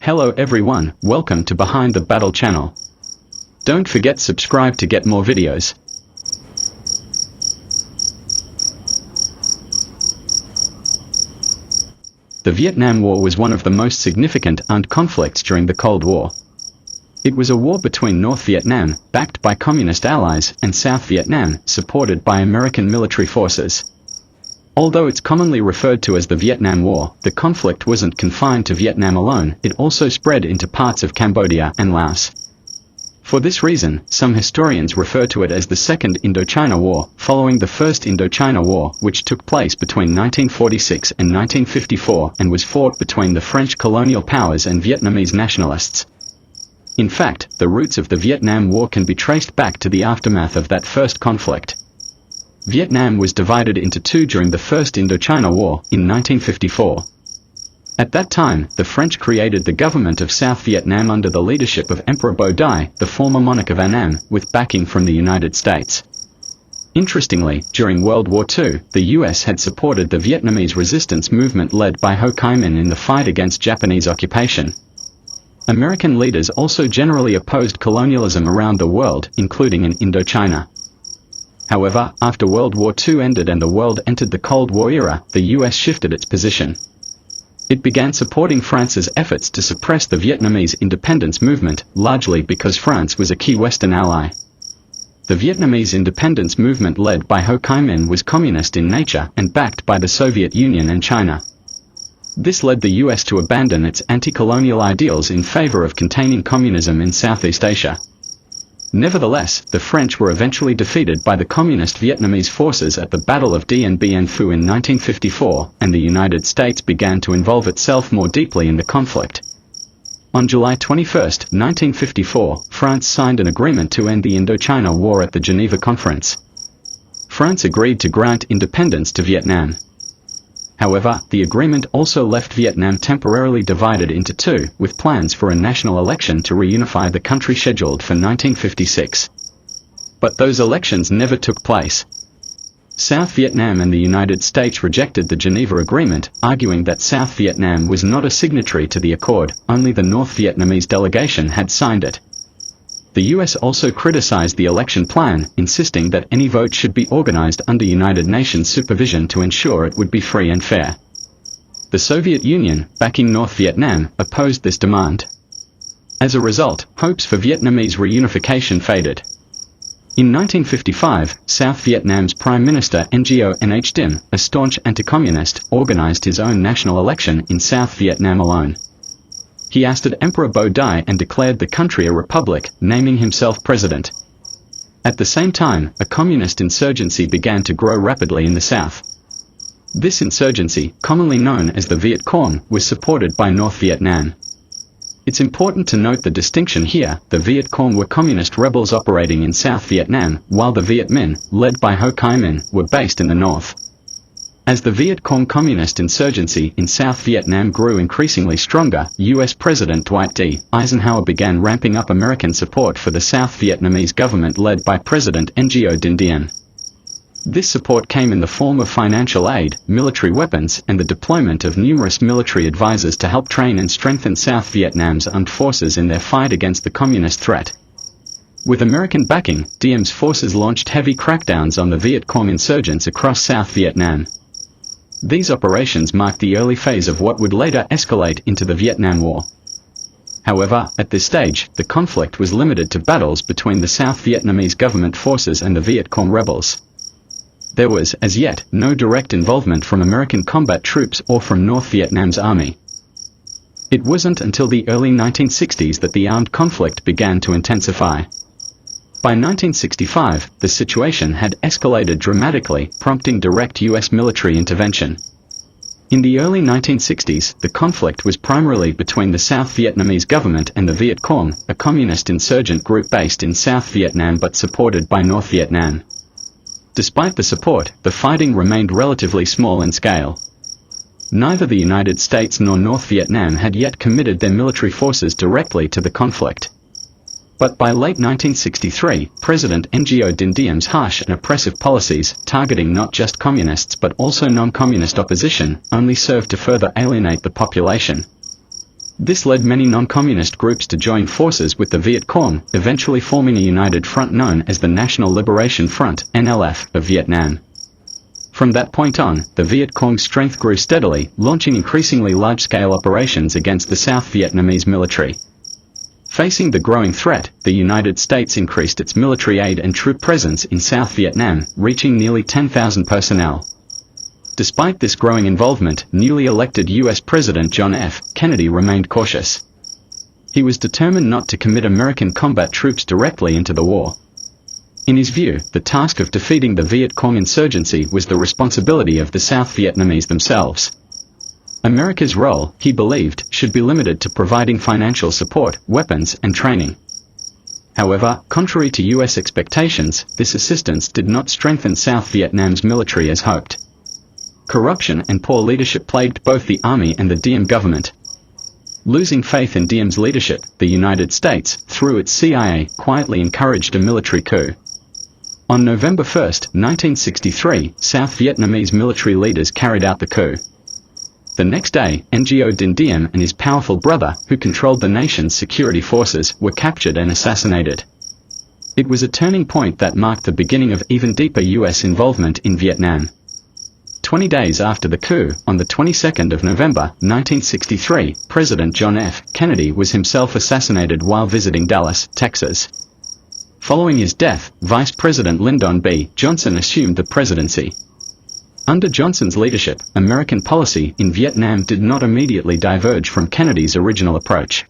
Hello everyone, welcome to Behind the Battle channel. Don't forget subscribe to get more videos. The Vietnam War was one of the most significant armed conflicts during the Cold War. It was a war between North Vietnam, backed by Communist allies, and South Vietnam, supported by American military forces. Although it's commonly referred to as the Vietnam War, the conflict wasn't confined to Vietnam alone, it also spread into parts of Cambodia and Laos. For this reason, some historians refer to it as the Second Indochina War, following the First Indochina War, which took place between 1946 and 1954 and was fought between the French colonial powers and Vietnamese nationalists. In fact, the roots of the Vietnam War can be traced back to the aftermath of that first conflict. Vietnam was divided into two during the First Indochina War, in 1954. At that time, the French created the government of South Vietnam under the leadership of Emperor Bo Dai, the former monarch of Annam, with backing from the United States. Interestingly, during World War II, the US had supported the Vietnamese resistance movement led by Ho Chi Minh in the fight against Japanese occupation. American leaders also generally opposed colonialism around the world, including in Indochina. However, after World War II ended and the world entered the Cold War era, the US shifted its position. It began supporting France's efforts to suppress the Vietnamese independence movement, largely because France was a key Western ally. The Vietnamese independence movement led by Ho Chi Minh was communist in nature and backed by the Soviet Union and China. This led the US to abandon its anti-colonial ideals in favor of containing communism in Southeast Asia. Nevertheless, the French were eventually defeated by the Communist Vietnamese forces at the Battle of Dien Bien Phu in 1954, and the United States began to involve itself more deeply in the conflict. On July 21, 1954, France signed an agreement to end the Indochina War at the Geneva Conference. France agreed to grant independence to Vietnam. However, the agreement also left Vietnam temporarily divided into two, with plans for a national election to reunify the country scheduled for 1956. But those elections never took place. South Vietnam and the United States rejected the Geneva Agreement, arguing that South Vietnam was not a signatory to the accord, only the North Vietnamese delegation had signed it. The US also criticized the election plan, insisting that any vote should be organized under United Nations supervision to ensure it would be free and fair. The Soviet Union, backing North Vietnam, opposed this demand. As a result, hopes for Vietnamese reunification faded. In 1955, South Vietnam's Prime Minister Ngo Nh Dinh, a staunch anti-communist, organized his own national election in South Vietnam alone. He ousted Emperor Bo Dai and declared the country a republic, naming himself president. At the same time, a communist insurgency began to grow rapidly in the south. This insurgency, commonly known as the Viet Cong, was supported by North Vietnam. It's important to note the distinction here: the Viet Cong were communist rebels operating in South Vietnam, while the Viet Minh, led by Ho Chi Minh, were based in the north. As the Viet Cong communist insurgency in South Vietnam grew increasingly stronger, US President Dwight D. Eisenhower began ramping up American support for the South Vietnamese government led by President Ngo Dinh Diem. This support came in the form of financial aid, military weapons, and the deployment of numerous military advisors to help train and strengthen South Vietnam's armed forces in their fight against the communist threat. With American backing, Diem's forces launched heavy crackdowns on the Viet Cong insurgents across South Vietnam. These operations marked the early phase of what would later escalate into the Vietnam War. However, at this stage, the conflict was limited to battles between the South Vietnamese government forces and the Viet Cong rebels. There was, as yet, no direct involvement from American combat troops or from North Vietnam's army. It wasn't until the early 1960s that the armed conflict began to intensify. By 1965, the situation had escalated dramatically, prompting direct US military intervention. In the early 1960s, the conflict was primarily between the South Vietnamese government and the Viet Cong, a communist insurgent group based in South Vietnam but supported by North Vietnam. Despite the support, the fighting remained relatively small in scale. Neither the United States nor North Vietnam had yet committed their military forces directly to the conflict. But by late 1963, President Ngo Dinh Diem's harsh and oppressive policies, targeting not just communists but also non-communist opposition, only served to further alienate the population. This led many non-communist groups to join forces with the Viet Cong, eventually forming a united front known as the National Liberation Front (NLF) of Vietnam. From that point on, the Viet Cong's strength grew steadily, launching increasingly large-scale operations against the South Vietnamese military. Facing the growing threat, the United States increased its military aid and troop presence in South Vietnam, reaching nearly 10,000 personnel. Despite this growing involvement, newly elected U.S. President John F. Kennedy remained cautious. He was determined not to commit American combat troops directly into the war. In his view, the task of defeating the Viet Cong insurgency was the responsibility of the South Vietnamese themselves. America's role, he believed, should be limited to providing financial support, weapons, and training. However, contrary to U.S. expectations, this assistance did not strengthen South Vietnam's military as hoped. Corruption and poor leadership plagued both the army and the Diem government. Losing faith in Diem's leadership, the United States, through its CIA, quietly encouraged a military coup. On November 1, 1963, South Vietnamese military leaders carried out the coup. The next day, Ngo Dinh Diem and his powerful brother, who controlled the nation's security forces, were captured and assassinated. It was a turning point that marked the beginning of even deeper U.S. involvement in Vietnam. 20 days after the coup, on the 22nd of November, 1963, President John F. Kennedy was himself assassinated while visiting Dallas, Texas. Following his death, Vice President Lyndon B. Johnson assumed the presidency. Under Johnson's leadership, American policy in Vietnam did not immediately diverge from Kennedy's original approach.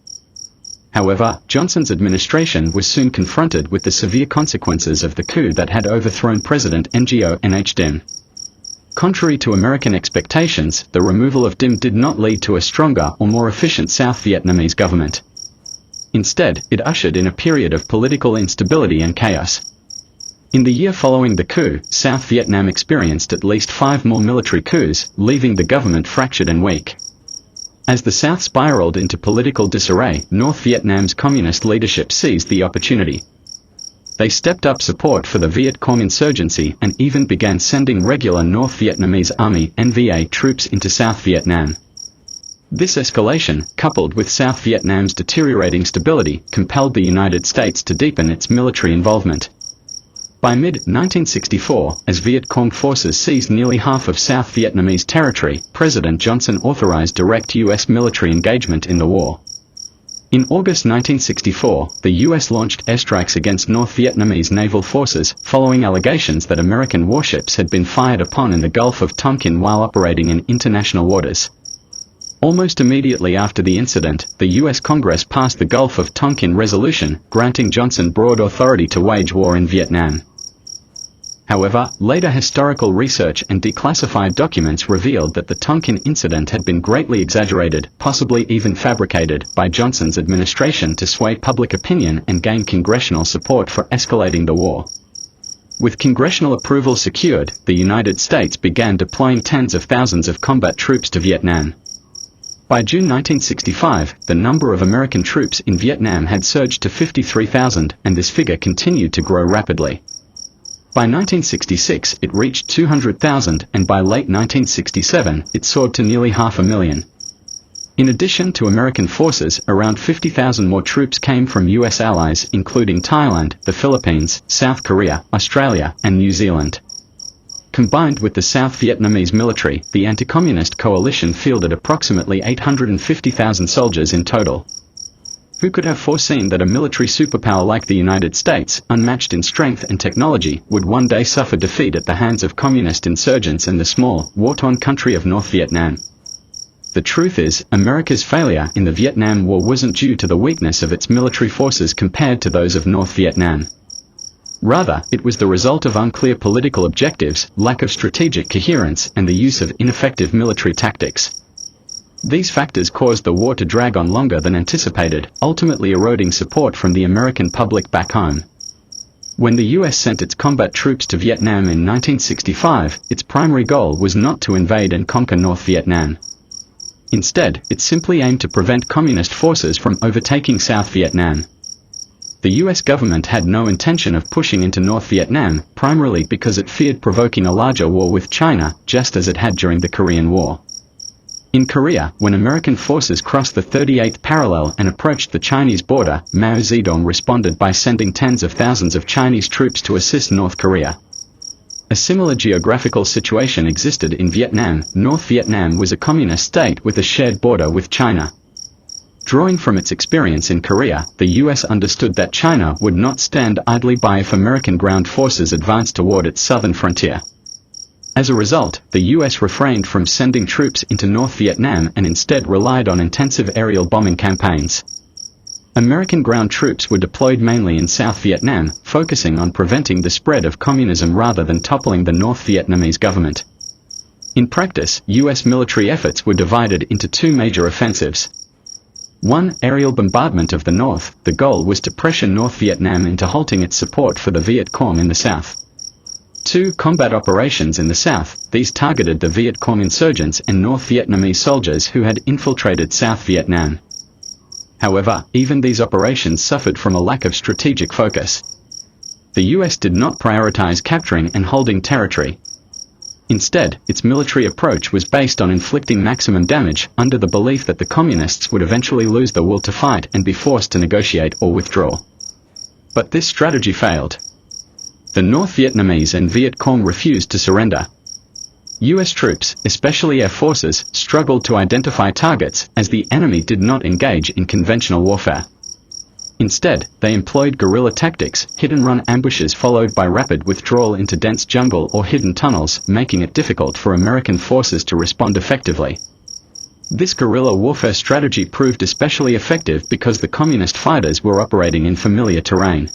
However, Johnson's administration was soon confronted with the severe consequences of the coup that had overthrown President Ngo Dinh. Contrary to American expectations, the removal of Diem did not lead to a stronger or more efficient South Vietnamese government. Instead, it ushered in a period of political instability and chaos. In the year following the coup, South Vietnam experienced at least 5 more military coups, leaving the government fractured and weak. As the South spiraled into political disarray, North Vietnam's communist leadership seized the opportunity. They stepped up support for the Viet Cong insurgency and even began sending regular North Vietnamese Army (NVA) troops into South Vietnam. This escalation, coupled with South Vietnam's deteriorating stability, compelled the United States to deepen its military involvement. By mid-1964, as Viet Cong forces seized nearly half of South Vietnamese territory, President Johnson authorized direct U.S. military engagement in the war. In August 1964, the U.S. launched airstrikes against North Vietnamese naval forces, following allegations that American warships had been fired upon in the Gulf of Tonkin while operating in international waters. Almost immediately after the incident, the U.S. Congress passed the Gulf of Tonkin Resolution, granting Johnson broad authority to wage war in Vietnam. However, later historical research and declassified documents revealed that the Tonkin incident had been greatly exaggerated, possibly even fabricated, by Johnson's administration to sway public opinion and gain congressional support for escalating the war. With congressional approval secured, the United States began deploying tens of thousands of combat troops to Vietnam. By June 1965, the number of American troops in Vietnam had surged to 53,000, and this figure continued to grow rapidly. By 1966, it reached 200,000, and by late 1967, it soared to nearly 500,000. In addition to American forces, around 50,000 more troops came from U.S. allies, including Thailand, the Philippines, South Korea, Australia, and New Zealand. Combined with the South Vietnamese military, the anti-communist coalition fielded approximately 850,000 soldiers in total. Who could have foreseen that a military superpower like the United States, unmatched in strength and technology, would one day suffer defeat at the hands of communist insurgents in the small, war-torn country of North Vietnam? The truth is, America's failure in the Vietnam War wasn't due to the weakness of its military forces compared to those of North Vietnam. Rather, it was the result of unclear political objectives, lack of strategic coherence, and the use of ineffective military tactics. These factors caused the war to drag on longer than anticipated, ultimately eroding support from the American public back home. When the U.S. sent its combat troops to Vietnam in 1965, its primary goal was not to invade and conquer North Vietnam. Instead, it simply aimed to prevent communist forces from overtaking South Vietnam. The U.S. government had no intention of pushing into North Vietnam, primarily because it feared provoking a larger war with China, just as it had during the Korean War. In Korea, when American forces crossed the 38th parallel and approached the Chinese border, Mao Zedong responded by sending tens of thousands of Chinese troops to assist North Korea. A similar geographical situation existed in Vietnam. North Vietnam was a communist state with a shared border with China. Drawing from its experience in Korea, the US understood that China would not stand idly by if American ground forces advanced toward its southern frontier. As a result, the US refrained from sending troops into North Vietnam and instead relied on intensive aerial bombing campaigns. American ground troops were deployed mainly in South Vietnam, focusing on preventing the spread of communism rather than toppling the North Vietnamese government. In practice, US military efforts were divided into two major offensives. 1. Aerial bombardment of the north. The goal was to pressure North Vietnam into halting its support for the Viet Cong in the south. 2. Combat operations in the south. These targeted the Viet Cong insurgents and North Vietnamese soldiers who had infiltrated South Vietnam. However, even these operations suffered from a lack of strategic focus. The US did not prioritize capturing and holding territory. Instead, its military approach was based on inflicting maximum damage, under the belief that the communists would eventually lose the will to fight and be forced to negotiate or withdraw. But this strategy failed. The North Vietnamese and Viet Cong refused to surrender. US troops, especially air forces, struggled to identify targets, as the enemy did not engage in conventional warfare. Instead, they employed guerrilla tactics, hit-and-run ambushes followed by rapid withdrawal into dense jungle or hidden tunnels, making it difficult for American forces to respond effectively. This guerrilla warfare strategy proved especially effective because the communist fighters were operating in familiar terrain.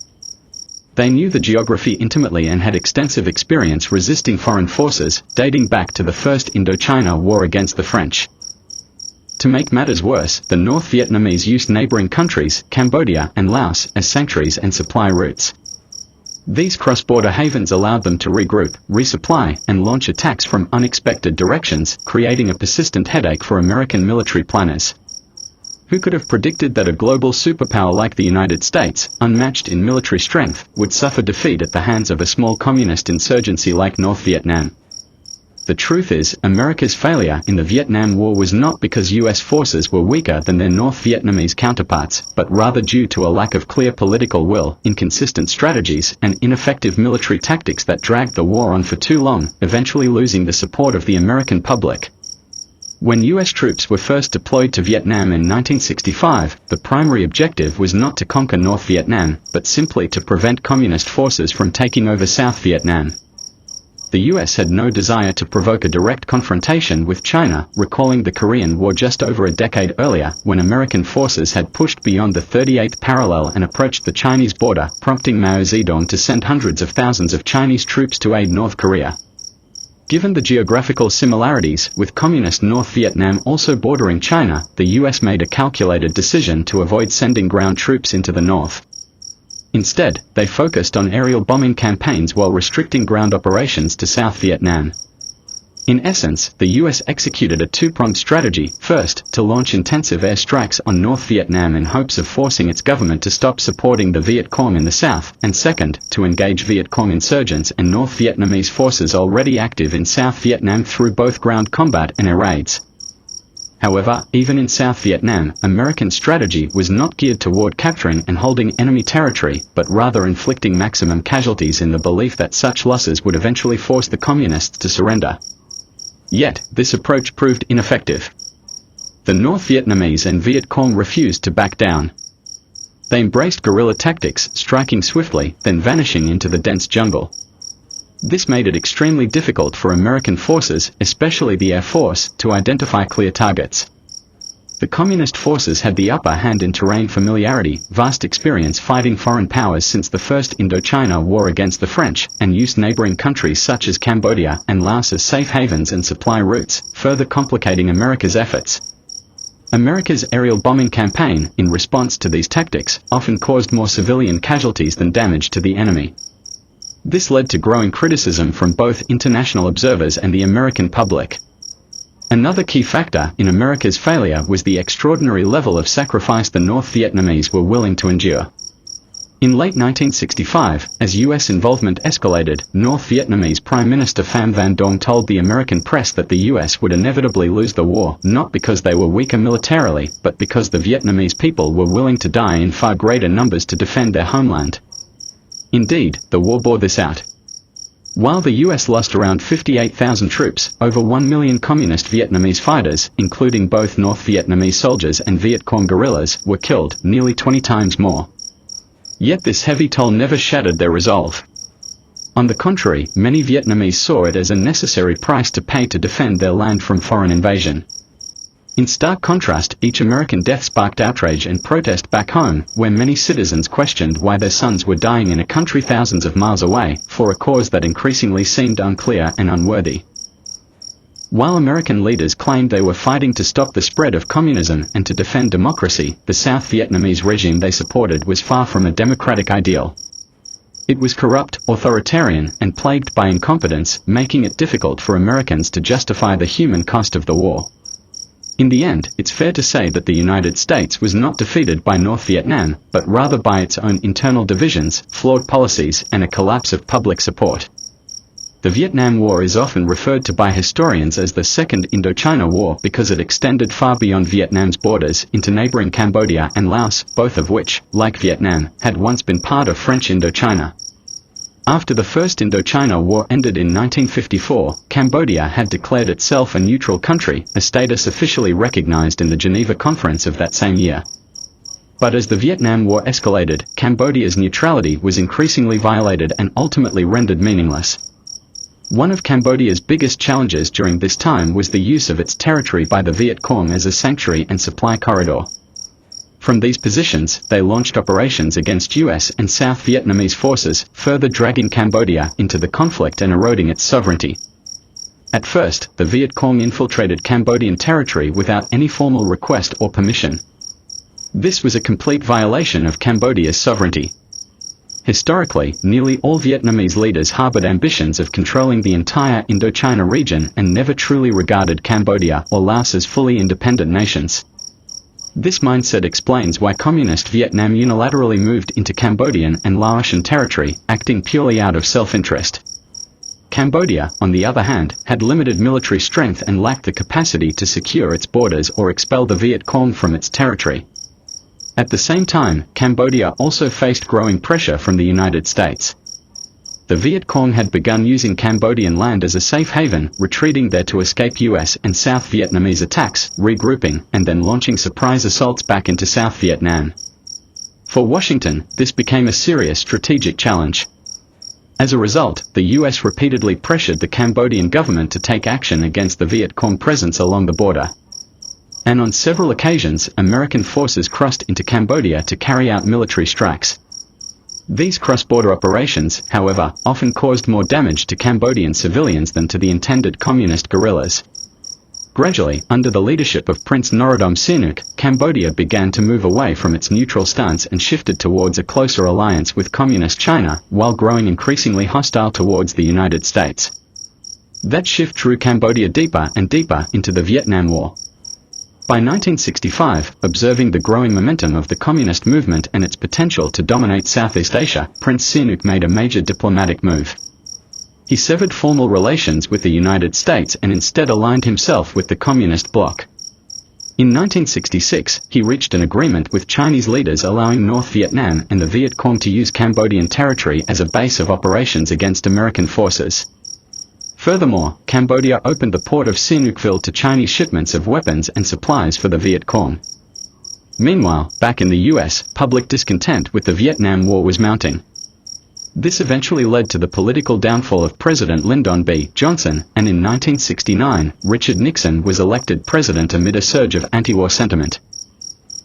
They knew the geography intimately and had extensive experience resisting foreign forces, dating back to the First Indochina War against the French. To make matters worse, the North Vietnamese used neighboring countries, Cambodia and Laos, as sanctuaries and supply routes. These cross-border havens allowed them to regroup, resupply, and launch attacks from unexpected directions, creating a persistent headache for American military planners. Who could have predicted that a global superpower like the United States, unmatched in military strength, would suffer defeat at the hands of a small communist insurgency like North Vietnam? The truth is, America's failure in the Vietnam War was not because US forces were weaker than their North Vietnamese counterparts, but rather due to a lack of clear political will, inconsistent strategies, and ineffective military tactics that dragged the war on for too long, eventually losing the support of the American public. When US troops were first deployed to Vietnam in 1965, the primary objective was not to conquer North Vietnam, but simply to prevent communist forces from taking over South Vietnam. The US had no desire to provoke a direct confrontation with China, recalling the Korean War just over a decade earlier, when American forces had pushed beyond the 38th parallel and approached the Chinese border, prompting Mao Zedong to send hundreds of thousands of Chinese troops to aid North Korea. Given the geographical similarities, with communist North Vietnam also bordering China, the US made a calculated decision to avoid sending ground troops into the north. Instead, they focused on aerial bombing campaigns while restricting ground operations to South Vietnam. In essence, the US executed a two-pronged strategy: first, to launch intensive air strikes on North Vietnam in hopes of forcing its government to stop supporting the Viet Cong in the south, and second, to engage Viet Cong insurgents and North Vietnamese forces already active in South Vietnam through both ground combat and air raids. However, even in South Vietnam, American strategy was not geared toward capturing and holding enemy territory, but rather inflicting maximum casualties in the belief that such losses would eventually force the communists to surrender. Yet, this approach proved ineffective. The North Vietnamese and Viet Cong refused to back down. They embraced guerrilla tactics, striking swiftly, then vanishing into the dense jungle. This made it extremely difficult for American forces, especially the Air Force, to identify clear targets. The Communist forces had the upper hand in terrain familiarity, vast experience fighting foreign powers since the First Indochina War against the French, and used neighboring countries such as Cambodia and Laos as safe havens and supply routes, further complicating America's efforts. America's aerial bombing campaign, in response to these tactics, often caused more civilian casualties than damage to the enemy. This led to growing criticism from both international observers and the American public. Another key factor in America's failure was the extraordinary level of sacrifice the North Vietnamese were willing to endure. In late 1965, as U.S. involvement escalated, North Vietnamese Prime Minister Pham Van Dong told the American press that the U.S. would inevitably lose the war, not because they were weaker militarily, but because the Vietnamese people were willing to die in far greater numbers to defend their homeland. Indeed, the war bore this out. While the U.S. lost around 58,000 troops, over 1 million Communist Vietnamese fighters, including both North Vietnamese soldiers and Viet Cong guerrillas, were killed, nearly 20 times more. Yet this heavy toll never shattered their resolve. On the contrary, many Vietnamese saw it as a necessary price to pay to defend their land from foreign invasion. In stark contrast, each American death sparked outrage and protest back home, where many citizens questioned why their sons were dying in a country thousands of miles away, for a cause that increasingly seemed unclear and unworthy. While American leaders claimed they were fighting to stop the spread of communism and to defend democracy, the South Vietnamese regime they supported was far from a democratic ideal. It was corrupt, authoritarian, and plagued by incompetence, making it difficult for Americans to justify the human cost of the war. In the end, it's fair to say that the United States was not defeated by North Vietnam, but rather by its own internal divisions, flawed policies, and a collapse of public support. The Vietnam War is often referred to by historians as the Second Indochina War because it extended far beyond Vietnam's borders into neighboring Cambodia and Laos, both of which, like Vietnam, had once been part of French Indochina. After the First Indochina War ended in 1954, Cambodia had declared itself a neutral country, a status officially recognized in the Geneva Conference of that same year. But as the Vietnam War escalated, Cambodia's neutrality was increasingly violated and ultimately rendered meaningless. One of Cambodia's biggest challenges during this time was the use of its territory by the Viet Cong as a sanctuary and supply corridor. From these positions, they launched operations against US and South Vietnamese forces, further dragging Cambodia into the conflict and eroding its sovereignty. At first, the Viet Cong infiltrated Cambodian territory without any formal request or permission. This was a complete violation of Cambodia's sovereignty. Historically, nearly all Vietnamese leaders harbored ambitions of controlling the entire Indochina region and never truly regarded Cambodia or Laos as fully independent nations. This mindset explains why Communist Vietnam unilaterally moved into Cambodian and Laotian territory, acting purely out of self-interest. Cambodia, on the other hand, had limited military strength and lacked the capacity to secure its borders or expel the Viet Cong from its territory. At the same time, Cambodia also faced growing pressure from the United States. The Viet Cong had begun using Cambodian land as a safe haven, retreating there to escape US and South Vietnamese attacks, regrouping, and then launching surprise assaults back into South Vietnam. For Washington, this became a serious strategic challenge. As a result, the US repeatedly pressured the Cambodian government to take action against the Viet Cong presence along the border. And on several occasions, American forces crossed into Cambodia to carry out military strikes. These cross-border operations, however, often caused more damage to Cambodian civilians than to the intended communist guerrillas. Gradually, under the leadership of Prince Norodom Sihanouk, Cambodia began to move away from its neutral stance and shifted towards a closer alliance with Communist China, while growing increasingly hostile towards the United States. That shift drew Cambodia deeper and deeper into the Vietnam War. By 1965, observing the growing momentum of the communist movement and its potential to dominate Southeast Asia, Prince Sihanouk made a major diplomatic move. He severed formal relations with the United States and instead aligned himself with the communist bloc. In 1966, he reached an agreement with Chinese leaders allowing North Vietnam and the Viet Cong to use Cambodian territory as a base of operations against American forces. Furthermore, Cambodia opened the port of Sihanoukville to Chinese shipments of weapons and supplies for the Viet Cong. Meanwhile, back in the US, public discontent with the Vietnam War was mounting. This eventually led to the political downfall of President Lyndon B. Johnson, and in 1969, Richard Nixon was elected president amid a surge of anti-war sentiment.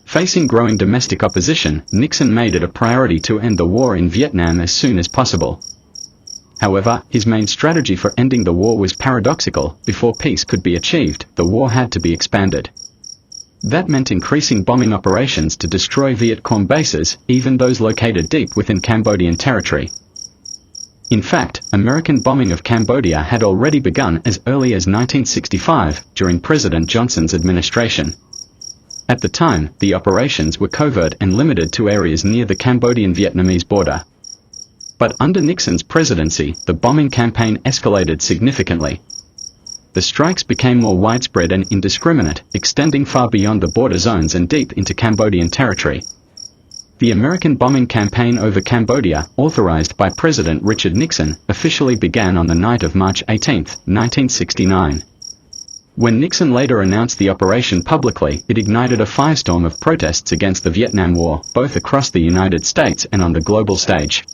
Facing growing domestic opposition, Nixon made it a priority to end the war in Vietnam as soon as possible. However, his main strategy for ending the war was paradoxical. Before peace could be achieved, the war had to be expanded. That meant increasing bombing operations to destroy Viet Cong bases, even those located deep within Cambodian territory. In fact, American bombing of Cambodia had already begun as early as 1965, during President Johnson's administration. At the time, the operations were covert and limited to areas near the Cambodian-Vietnamese border. But under Nixon's presidency, the bombing campaign escalated significantly. The strikes became more widespread and indiscriminate, extending far beyond the border zones and deep into Cambodian territory. The American bombing campaign over Cambodia, authorized by President Richard Nixon, officially began on the night of March 18, 1969. When Nixon later announced the operation publicly, it ignited a firestorm of protests against the Vietnam War, both across the United States and on the global stage.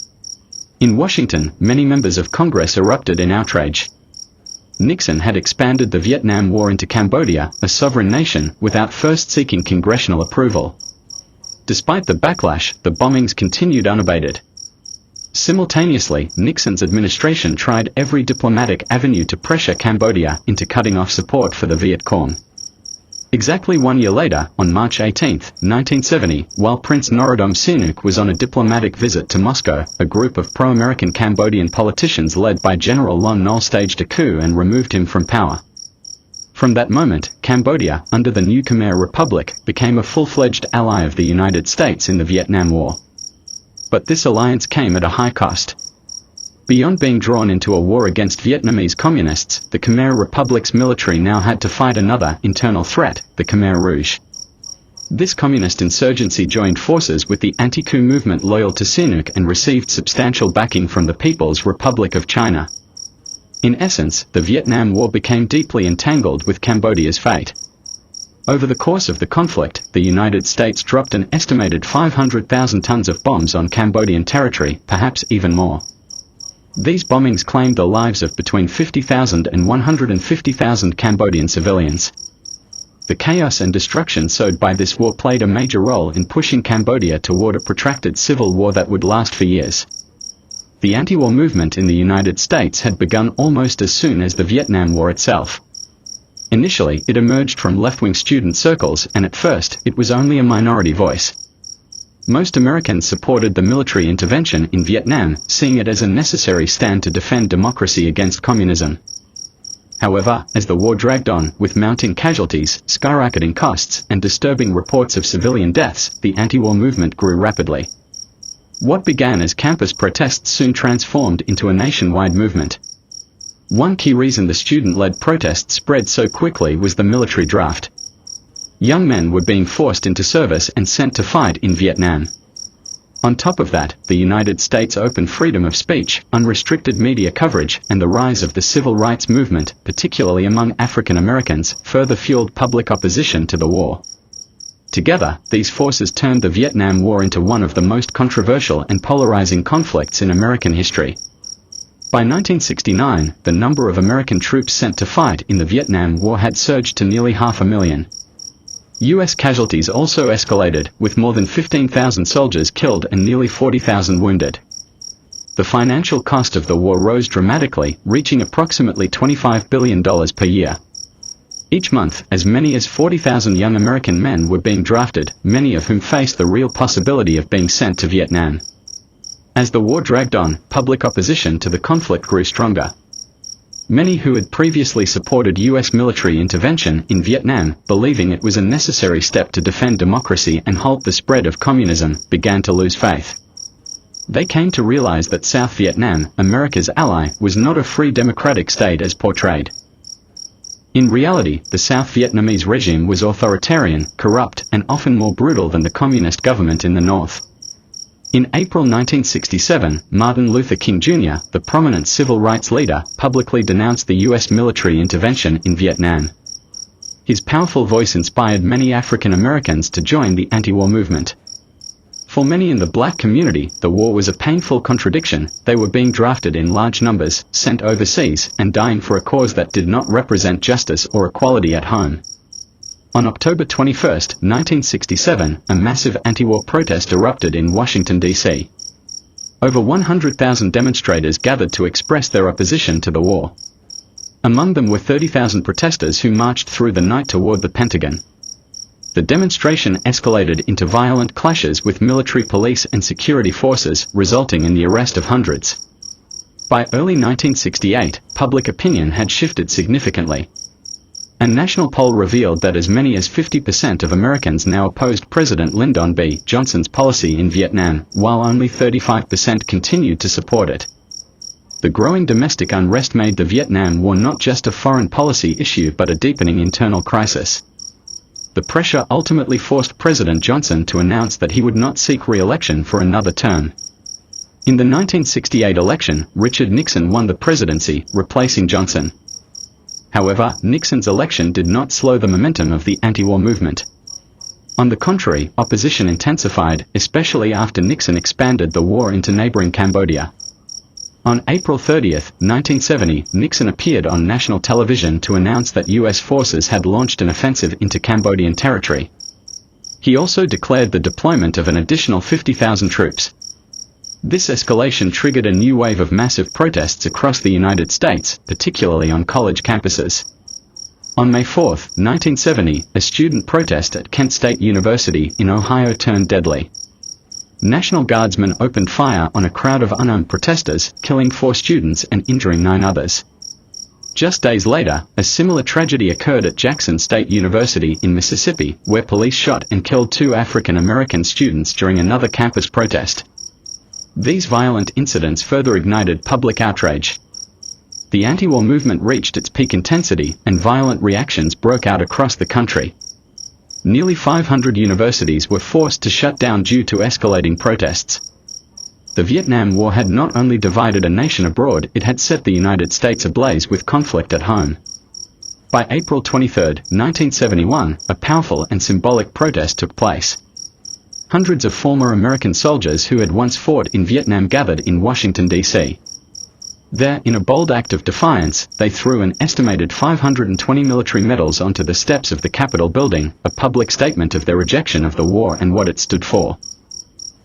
In Washington, many members of Congress erupted in outrage. Nixon had expanded the Vietnam War into Cambodia, a sovereign nation, without first seeking congressional approval. Despite the backlash, the bombings continued unabated. Simultaneously, Nixon's administration tried every diplomatic avenue to pressure Cambodia into cutting off support for the Viet Cong. Exactly 1 year later, on March 18, 1970, while Prince Norodom Sihanouk was on a diplomatic visit to Moscow, a group of pro-American Cambodian politicians led by General Lon Nol staged a coup and removed him from power. From that moment, Cambodia, under the new Khmer Republic, became a full-fledged ally of the United States in the Vietnam War. But this alliance came at a high cost. Beyond being drawn into a war against Vietnamese communists, the Khmer Republic's military now had to fight another internal threat, the Khmer Rouge. This communist insurgency joined forces with the anti-coup movement loyal to Sihanouk and received substantial backing from the People's Republic of China. In essence, the Vietnam War became deeply entangled with Cambodia's fate. Over the course of the conflict, the United States dropped an estimated 500,000 tons of bombs on Cambodian territory, perhaps even more. These bombings claimed the lives of between 50,000 and 150,000 Cambodian civilians. The chaos and destruction sowed by this war played a major role in pushing Cambodia toward a protracted civil war that would last for years. The anti-war movement in the United States had begun almost as soon as the Vietnam War itself. Initially, it emerged from left-wing student circles, and at first, it was only a minority voice. Most Americans supported the military intervention in Vietnam, seeing it as a necessary stand to defend democracy against communism. However, as the war dragged on, with mounting casualties, skyrocketing costs, and disturbing reports of civilian deaths, the anti-war movement grew rapidly. What began as campus protests soon transformed into a nationwide movement. One key reason the student-led protests spread so quickly was the military draft. Young men were being forced into service and sent to fight in Vietnam. On top of that, the United States' open freedom of speech, unrestricted media coverage, and the rise of the civil rights movement, particularly among African Americans, further fueled public opposition to the war. Together, these forces turned the Vietnam War into one of the most controversial and polarizing conflicts in American history. By 1969, the number of American troops sent to fight in the Vietnam War had surged to nearly 500,000. U.S. casualties also escalated, with more than 15,000 soldiers killed and nearly 40,000 wounded. The financial cost of the war rose dramatically, reaching approximately $25 billion per year. Each month, as many as 40,000 young American men were being drafted, many of whom faced the real possibility of being sent to Vietnam. As the war dragged on, public opposition to the conflict grew stronger. Many who had previously supported U.S. military intervention in Vietnam, believing it was a necessary step to defend democracy and halt the spread of communism, began to lose faith. They came to realize that South Vietnam, America's ally, was not a free democratic state as portrayed. In reality, the South Vietnamese regime was authoritarian, corrupt, and often more brutal than the communist government in the North. In April 1967, Martin Luther King Jr., the prominent civil rights leader, publicly denounced the U.S. military intervention in Vietnam. His powerful voice inspired many African Americans to join the anti-war movement. For many in the black community, the war was a painful contradiction. They were being drafted in large numbers, sent overseas, and dying for a cause that did not represent justice or equality at home. On October 21, 1967, a massive anti-war protest erupted in Washington, D.C. Over 100,000 demonstrators gathered to express their opposition to the war. Among them were 30,000 protesters who marched through the night toward the Pentagon. The demonstration escalated into violent clashes with military police and security forces, resulting in the arrest of hundreds. By early 1968, public opinion had shifted significantly. A national poll revealed that as many as 50% of Americans now opposed President Lyndon B. Johnson's policy in Vietnam, while only 35% continued to support it. The growing domestic unrest made the Vietnam War not just a foreign policy issue but a deepening internal crisis. The pressure ultimately forced President Johnson to announce that he would not seek re-election for another term. In the 1968 election, Richard Nixon won the presidency, replacing Johnson. However, Nixon's election did not slow the momentum of the anti-war movement. On the contrary, opposition intensified, especially after Nixon expanded the war into neighboring Cambodia. On April 30, 1970, Nixon appeared on national television to announce that U.S. forces had launched an offensive into Cambodian territory. He also declared the deployment of an additional 50,000 troops. This escalation triggered a new wave of massive protests across the United States, particularly on college campuses. On May 4, 1970, a student protest at Kent State University in Ohio turned deadly. National Guardsmen opened fire on a crowd of unarmed protesters, killing 4 students and injuring 9 others. Just days later, a similar tragedy occurred at Jackson State University in Mississippi, where police shot and killed 2 African American students during another campus protest. These violent incidents further ignited public outrage. The anti-war movement reached its peak intensity, and violent reactions broke out across the country. Nearly 500 universities were forced to shut down due to escalating protests. The Vietnam War had not only divided a nation abroad, it had set the United States ablaze with conflict at home. By April 23, 1971, a powerful and symbolic protest took place. Hundreds of former American soldiers who had once fought in Vietnam gathered in Washington, D.C. There, in a bold act of defiance, they threw an estimated 520 military medals onto the steps of the Capitol building, a public statement of their rejection of the war and what it stood for.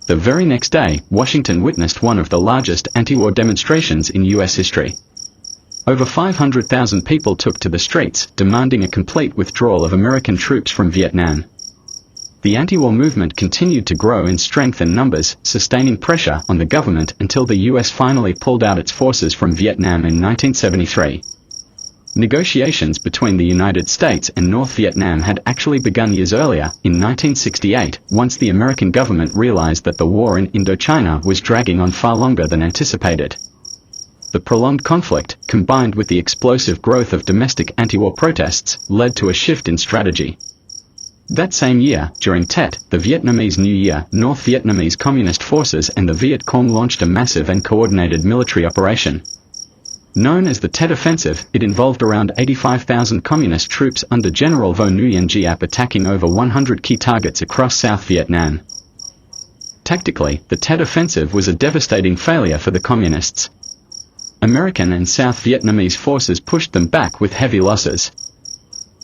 The very next day, Washington witnessed one of the largest anti-war demonstrations in U.S. history. Over 500,000 people took to the streets, demanding a complete withdrawal of American troops from Vietnam. The anti-war movement continued to grow in strength and numbers, sustaining pressure on the government until the U.S. finally pulled out its forces from Vietnam in 1973. Negotiations between the United States and North Vietnam had actually begun years earlier, in 1968, once the American government realized that the war in Indochina was dragging on far longer than anticipated. The prolonged conflict, combined with the explosive growth of domestic anti-war protests, led to a shift in strategy. That same year, during Tet, the Vietnamese New Year, North Vietnamese Communist forces and the Viet Cong launched a massive and coordinated military operation. Known as the Tet Offensive, it involved around 85,000 Communist troops under General Vo Nguyen Giap attacking over 100 key targets across South Vietnam. Tactically, the Tet Offensive was a devastating failure for the Communists. American and South Vietnamese forces pushed them back with heavy losses.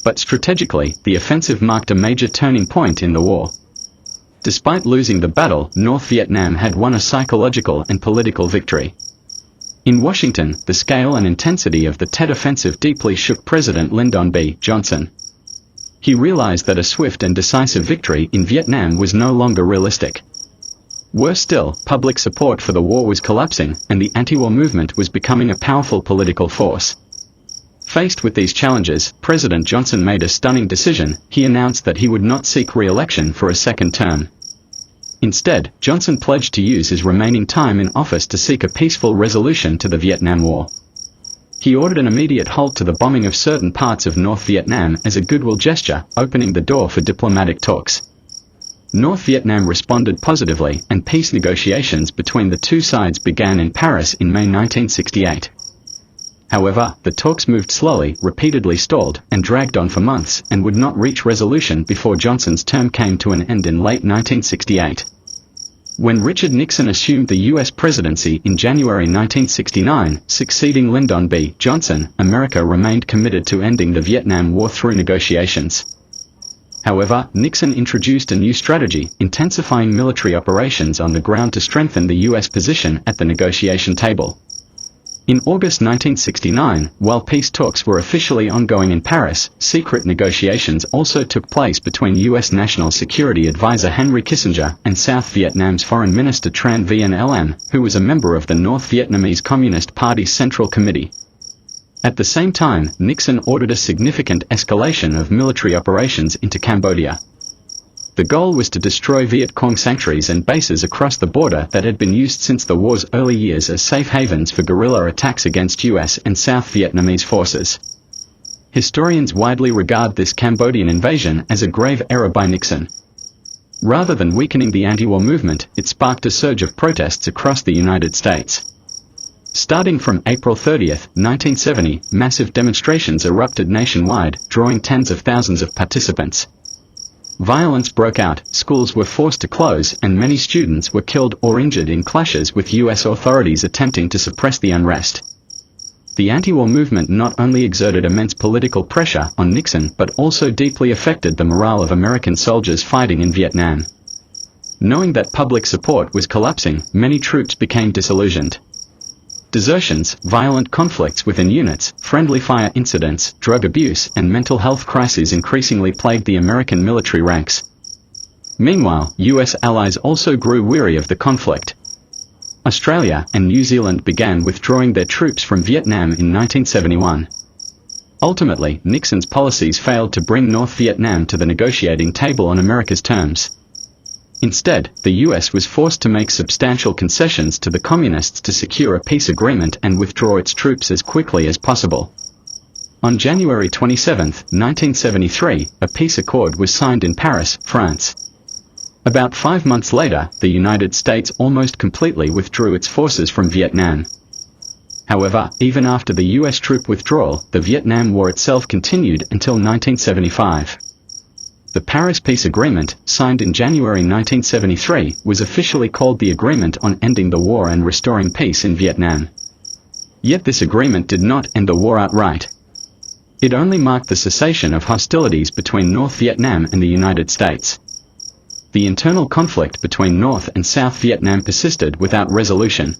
But strategically, the offensive marked a major turning point in the war. Despite losing the battle, North Vietnam had won a psychological and political victory. In Washington, the scale and intensity of the Tet Offensive deeply shook President Lyndon B. Johnson. He realized that a swift and decisive victory in Vietnam was no longer realistic. Worse still, public support for the war was collapsing, and the anti-war movement was becoming a powerful political force. Faced with these challenges, President Johnson made a stunning decision. He announced that he would not seek re-election for a second term. Instead, Johnson pledged to use his remaining time in office to seek a peaceful resolution to the Vietnam War. He ordered an immediate halt to the bombing of certain parts of North Vietnam as a goodwill gesture, opening the door for diplomatic talks. North Vietnam responded positively, and peace negotiations between the two sides began in Paris in May 1968. However, the talks moved slowly, repeatedly stalled, and dragged on for months, and would not reach resolution before Johnson's term came to an end in late 1968. When Richard Nixon assumed the U.S. presidency in January 1969, succeeding Lyndon B. Johnson, America remained committed to ending the Vietnam War through negotiations. However, Nixon introduced a new strategy, intensifying military operations on the ground to strengthen the U.S. position at the negotiation table. In August 1969, while peace talks were officially ongoing in Paris, secret negotiations also took place between U.S. National Security Advisor Henry Kissinger and South Vietnam's Foreign Minister Tran Vien Lam, who was a member of the North Vietnamese Communist Party's Central Committee. At the same time, Nixon ordered a significant escalation of military operations into Cambodia. The goal was to destroy Viet Cong sanctuaries and bases across the border that had been used since the war's early years as safe havens for guerrilla attacks against US and South Vietnamese forces. Historians widely regard this Cambodian invasion as a grave error by Nixon. Rather than weakening the anti-war movement, it sparked a surge of protests across the United States. Starting from April 30, 1970, massive demonstrations erupted nationwide, drawing tens of thousands of participants. Violence broke out, schools were forced to close, and many students were killed or injured in clashes with U.S. authorities attempting to suppress the unrest. The anti-war movement not only exerted immense political pressure on Nixon but also deeply affected the morale of American soldiers fighting in Vietnam. Knowing that public support was collapsing, many troops became disillusioned. Desertions, violent conflicts within units, friendly fire incidents, drug abuse, and mental health crises increasingly plagued the American military ranks. Meanwhile, U.S. allies also grew weary of the conflict. Australia and New Zealand began withdrawing their troops from Vietnam in 1971. Ultimately, Nixon's policies failed to bring North Vietnam to the negotiating table on America's terms. Instead, the U.S. was forced to make substantial concessions to the Communists to secure a peace agreement and withdraw its troops as quickly as possible. On January 27, 1973, a peace accord was signed in Paris, France. About 5 months later, the United States almost completely withdrew its forces from Vietnam. However, even after the U.S. troop withdrawal, the Vietnam War itself continued until 1975. The Paris Peace Agreement, signed in January 1973, was officially called the Agreement on Ending the War and Restoring Peace in Vietnam. Yet this agreement did not end the war outright. It only marked the cessation of hostilities between North Vietnam and the United States. The internal conflict between North and South Vietnam persisted without resolution.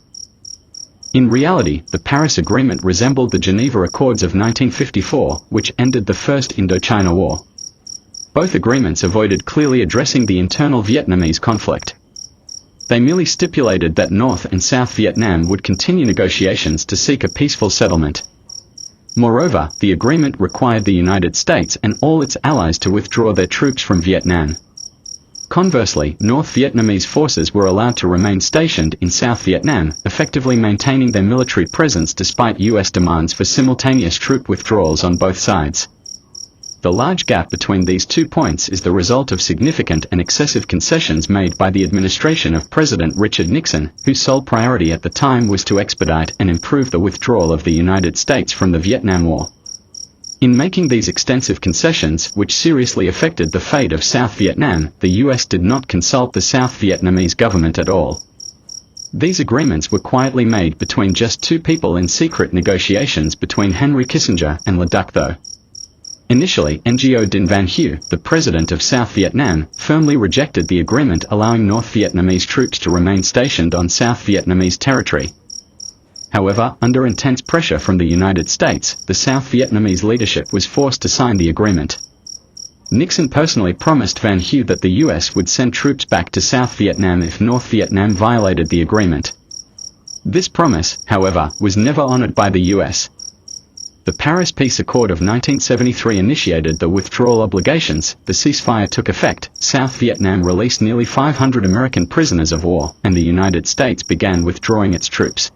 In reality, the Paris Agreement resembled the Geneva Accords of 1954, which ended the First Indochina War. Both agreements avoided clearly addressing the internal Vietnamese conflict. They merely stipulated that North and South Vietnam would continue negotiations to seek a peaceful settlement. Moreover, the agreement required the United States and all its allies to withdraw their troops from Vietnam. Conversely, North Vietnamese forces were allowed to remain stationed in South Vietnam, effectively maintaining their military presence despite U.S. demands for simultaneous troop withdrawals on both sides. The large gap between these 2 points is the result of significant and excessive concessions made by the administration of President Richard Nixon, whose sole priority at the time was to expedite and improve the withdrawal of the United States from the Vietnam War. In making these extensive concessions, which seriously affected the fate of South Vietnam, the U.S. did not consult the South Vietnamese government at all. These agreements were quietly made between just 2 people in secret negotiations between Henry Kissinger and Le Duc Tho. Initially, Ngo Dinh Van Hue, the president of South Vietnam, firmly rejected the agreement allowing North Vietnamese troops to remain stationed on South Vietnamese territory. However, under intense pressure from the United States, the South Vietnamese leadership was forced to sign the agreement. Nixon personally promised Van Hue that the U.S. would send troops back to South Vietnam if North Vietnam violated the agreement. This promise, however, was never honored by the U.S. The Paris Peace Accord of 1973 initiated the withdrawal obligations, the ceasefire took effect, South Vietnam released nearly 500 American prisoners of war, and the United States began withdrawing its troops.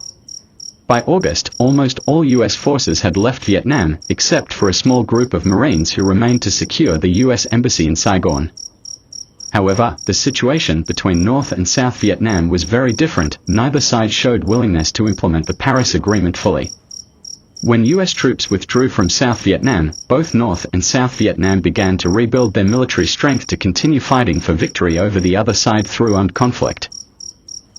By August, almost all U.S. forces had left Vietnam, except for a small group of Marines who remained to secure the U.S. Embassy in Saigon. However, the situation between North and South Vietnam was very different, neither side showed willingness to implement the Paris Agreement fully. When U.S. troops withdrew from South Vietnam, both North and South Vietnam began to rebuild their military strength to continue fighting for victory over the other side through armed conflict.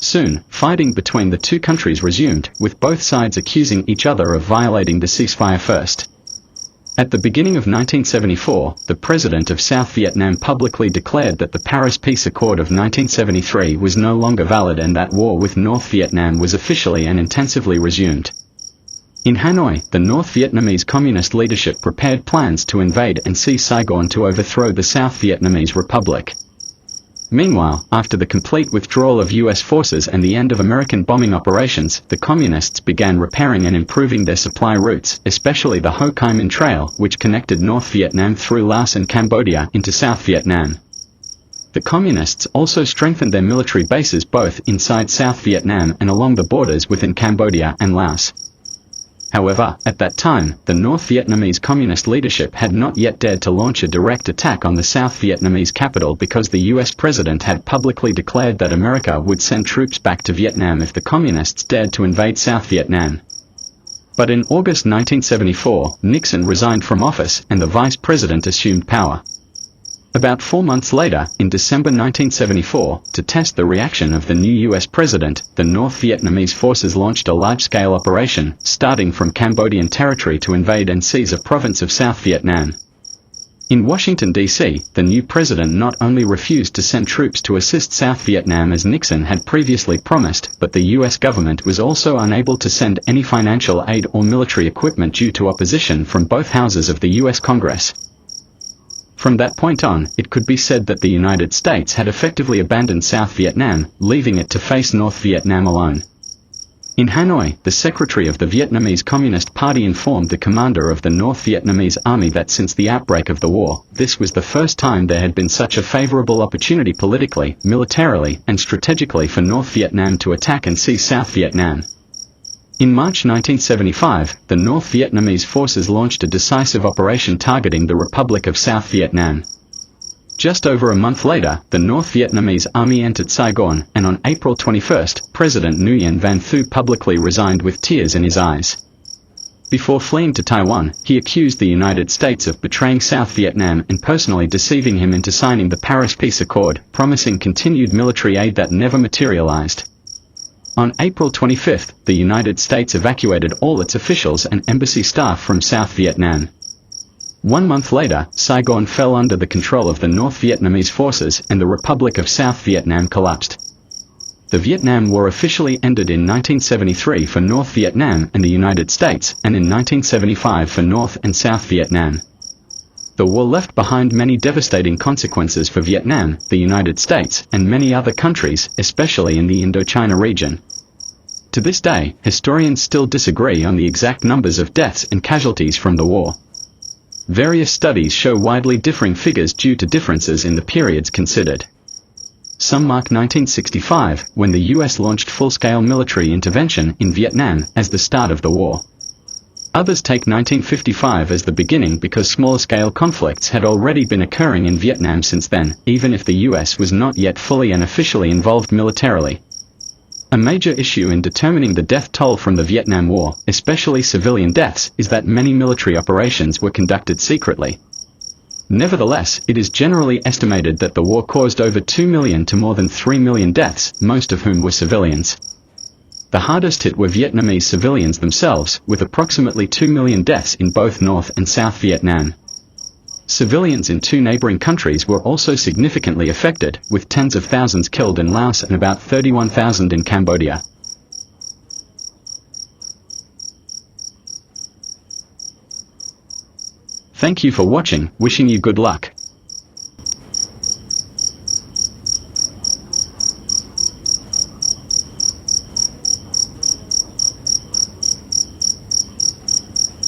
Soon, fighting between the 2 countries resumed, with both sides accusing each other of violating the ceasefire first. At the beginning of 1974, the president of South Vietnam publicly declared that the Paris Peace Accord of 1973 was no longer valid and that war with North Vietnam was officially and intensively resumed. In Hanoi, the North Vietnamese communist leadership prepared plans to invade and seize Saigon to overthrow the South Vietnamese Republic. Meanwhile, after the complete withdrawal of US forces and the end of American bombing operations, the Communists began repairing and improving their supply routes, especially the Ho Chi Minh Trail, which connected North Vietnam through Laos and Cambodia into South Vietnam. The Communists also strengthened their military bases both inside South Vietnam and along the borders within Cambodia and Laos. However, at that time, the North Vietnamese Communist leadership had not yet dared to launch a direct attack on the South Vietnamese capital because the US president had publicly declared that America would send troops back to Vietnam if the Communists dared to invade South Vietnam. But in August 1974, Nixon resigned from office and the vice president assumed power. About 4 months later, in December 1974, to test the reaction of the new US president, the North Vietnamese forces launched a large-scale operation, starting from Cambodian territory to invade and seize a province of South Vietnam. In Washington, D.C., the new president not only refused to send troops to assist South Vietnam as Nixon had previously promised, but the US government was also unable to send any financial aid or military equipment due to opposition from both houses of the US Congress. From that point on, it could be said that the United States had effectively abandoned South Vietnam, leaving it to face North Vietnam alone. In Hanoi, the secretary of the Vietnamese Communist Party informed the commander of the North Vietnamese army that since the outbreak of the war, this was the first time there had been such a favorable opportunity politically, militarily, and strategically for North Vietnam to attack and seize South Vietnam. In March 1975, the North Vietnamese forces launched a decisive operation targeting the Republic of South Vietnam. Just over a month later, the North Vietnamese army entered Saigon, and on April 21, President Nguyen Van Thu publicly resigned with tears in his eyes. Before fleeing to Taiwan, he accused the United States of betraying South Vietnam and personally deceiving him into signing the Paris Peace Accord, promising continued military aid that never materialized. On April 25, the United States evacuated all its officials and embassy staff from South Vietnam. 1 month later, Saigon fell under the control of the North Vietnamese forces and the Republic of South Vietnam collapsed. The Vietnam War officially ended in 1973 for North Vietnam and the United States, and in 1975 for North and South Vietnam. The war left behind many devastating consequences for Vietnam, the United States, and many other countries, especially in the Indochina region. To this day, historians still disagree on the exact numbers of deaths and casualties from the war. Various studies show widely differing figures due to differences in the periods considered. Some mark 1965, when the US launched full-scale military intervention in Vietnam, as the start of the war. Others take 1955 as the beginning because smaller-scale conflicts had already been occurring in Vietnam since then, even if the US was not yet fully and officially involved militarily. A major issue in determining the death toll from the Vietnam War, especially civilian deaths, is that many military operations were conducted secretly. Nevertheless, it is generally estimated that the war caused over 2 million to more than 3 million deaths, most of whom were civilians. The hardest hit were Vietnamese civilians themselves, with approximately 2 million deaths in both North and South Vietnam. Civilians in 2 neighboring countries were also significantly affected, with tens of thousands killed in Laos and about 31,000 in Cambodia. Thank you for watching, wishing you good luck.